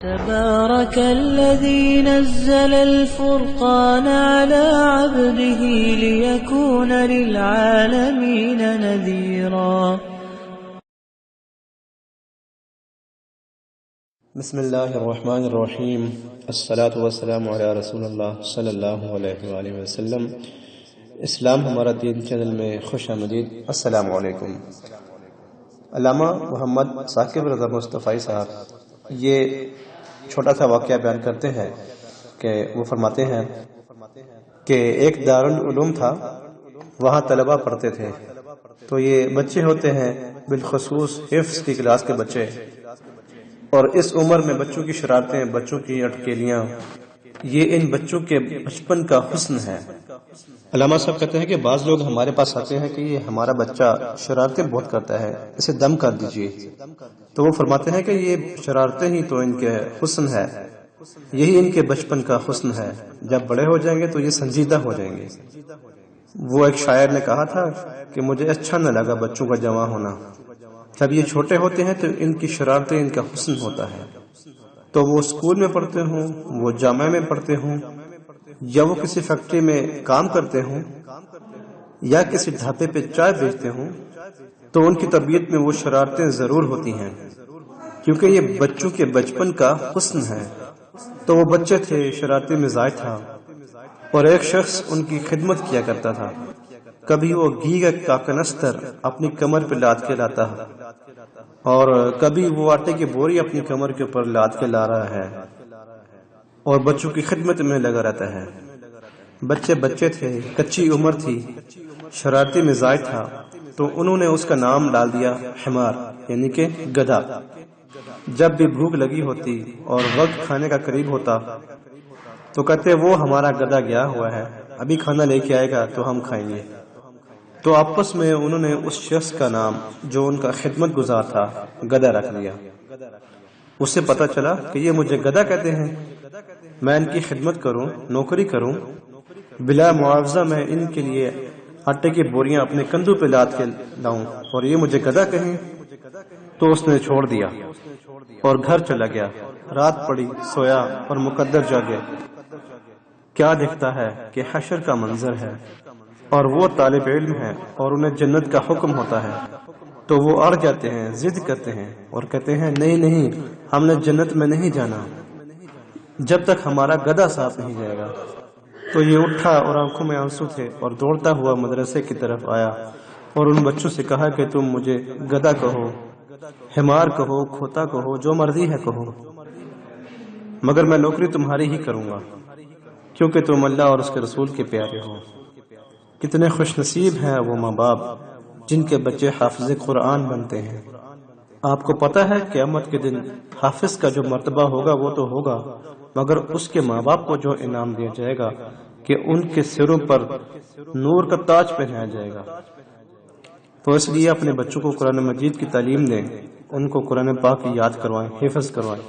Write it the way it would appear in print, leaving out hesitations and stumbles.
تبارك الذي نزل الفرقان على عبده ليكون للعالمين نذيرا. بسم اللہ الرحمن الرحیم. الصلاۃ والسلام علی رسول اللہ صلی اللہ علیہ وآلہ وسلم. اسلام ہمارا دین چینل میں خوش آمدید. السلام علیکم. علامہ محمد ثاقب رضا مصطفی صاحب یہ چھوٹا سا واقعہ بیان کرتے ہیں کہ وہ فرماتے ہیں کہ ایک دارالعلوم تھا، وہاں طلبہ پڑھتے تھے. تو یہ بچے ہوتے ہیں بالخصوص حفظ کی کلاس کے بچے، اور اس عمر میں بچوں کی شرارتیں، بچوں کی اٹکیلیاں، یہ ان بچوں کے بچپن کا حسن ہے. علامہ صاحب کہتے ہیں کہ بعض لوگ ہمارے پاس آتے ہیں کہ یہ ہمارا بچہ شرارتیں بہت کرتا ہے، اسے دم کر دیجئے. تو وہ فرماتے ہیں کہ یہ شرارتیں ہی تو ان کے حسن ہے، یہی ان کے بچپن کا حسن ہے. جب بڑے ہو جائیں گے تو یہ سنجیدہ ہو جائیں گے. وہ ایک شاعر نے کہا تھا کہ مجھے اچھا نہ لگا بچوں کا جوان ہونا. جب یہ چھوٹے ہوتے ہیں تو ان کی شرارتیں ان کا حسن ہوتا ہے. تو وہ اسکول میں پڑھتے ہوں، وہ جامعہ میں پڑھتے ہوں، یا وہ کسی فیکٹری میں کام کرتے ہوں، یا کسی ڈھابے پہ چائے بیچتے ہوں، تو ان کی طبیعت میں وہ شرارتیں ضرور ہوتی ہیں، کیونکہ یہ بچوں کے بچپن کا حسن ہے. تو وہ بچے تھے، شرارتی مزاج تھا، اور ایک شخص ان کی خدمت کیا کرتا تھا. کبھی وہ گھی کا کنستر اپنی کمر پہ لاد کے لاتا، اور کبھی وہ آٹے کی بوری اپنی کمر کے اوپر لاد کے لا رہا ہے اور بچوں کی خدمت میں لگا رہتا ہے. بچے تھے، کچی عمر تھی، شرارتی مزاج تھا، تو انہوں نے اس کا نام ڈال دیا حمار، یعنی کہ گدھا. جب بھی بھوک لگی ہوتی اور وقت کھانے کا قریب ہوتا تو کہتے وہ ہمارا گدھا گیا ہوا ہے، ابھی کھانا لے کے آئے گا تو ہم کھائیں گے. تو آپس میں انہوں نے اس شخص کا نام جو ان کا خدمت گزار تھا گدھا رکھ لیا. اسے پتا چلا کہ یہ مجھے گدھا کہتے ہیں، میں ان کی خدمت کروں، نوکری کروں، بلا معاوضہ میں ان کے لیے آٹے کی بوریاں اپنے کندھوں پہ لاد کے لاؤں، اور یہ مجھے گدھا کہیں. تو اس نے چھوڑ دیا اور گھر چلا گیا. رات پڑی، سویا اور مقدر جاگے. کیا دکھتا ہے کہ حشر کا منظر ہے، اور وہ طالب علم ہے اور انہیں جنت کا حکم ہوتا ہے. تو وہ اڑ جاتے ہیں، ضد کرتے ہیں اور کہتے ہیں نہیں، ہم نے جنت میں نہیں جانا جب تک ہمارا گدھا صاف نہیں جائے گا. تو یہ اٹھا اور آنکھوں میں آنسو تھے اور دوڑتا ہوا مدرسے کی طرف آیا اور ان بچوں سے کہا کہ تم مجھے گدھا کہو، حمار کہو، کھوتا کہو، جو مرضی ہے کہو، مگر میں نوکری تمہاری ہی کروں گا، کیونکہ تم اللہ اور اس کے رسول کے پیارے ہو. کتنے خوش نصیب ہیں وہ ماں باپ جن کے بچے حافظ قرآن بنتے ہیں. آپ کو پتہ ہے قیامت کے دن حافظ کا جو مرتبہ ہوگا وہ تو ہوگا، مگر اس کے ماں باپ کو جو انعام دیا جائے گا کہ ان کے سروں پر نور کا تاج پہنایا جائے گا. تو اس لیے اپنے بچوں کو قرآن مجید کی تعلیم دیں، ان کو قرآن پاک کی یاد کروائیں، حفظ کروائیں.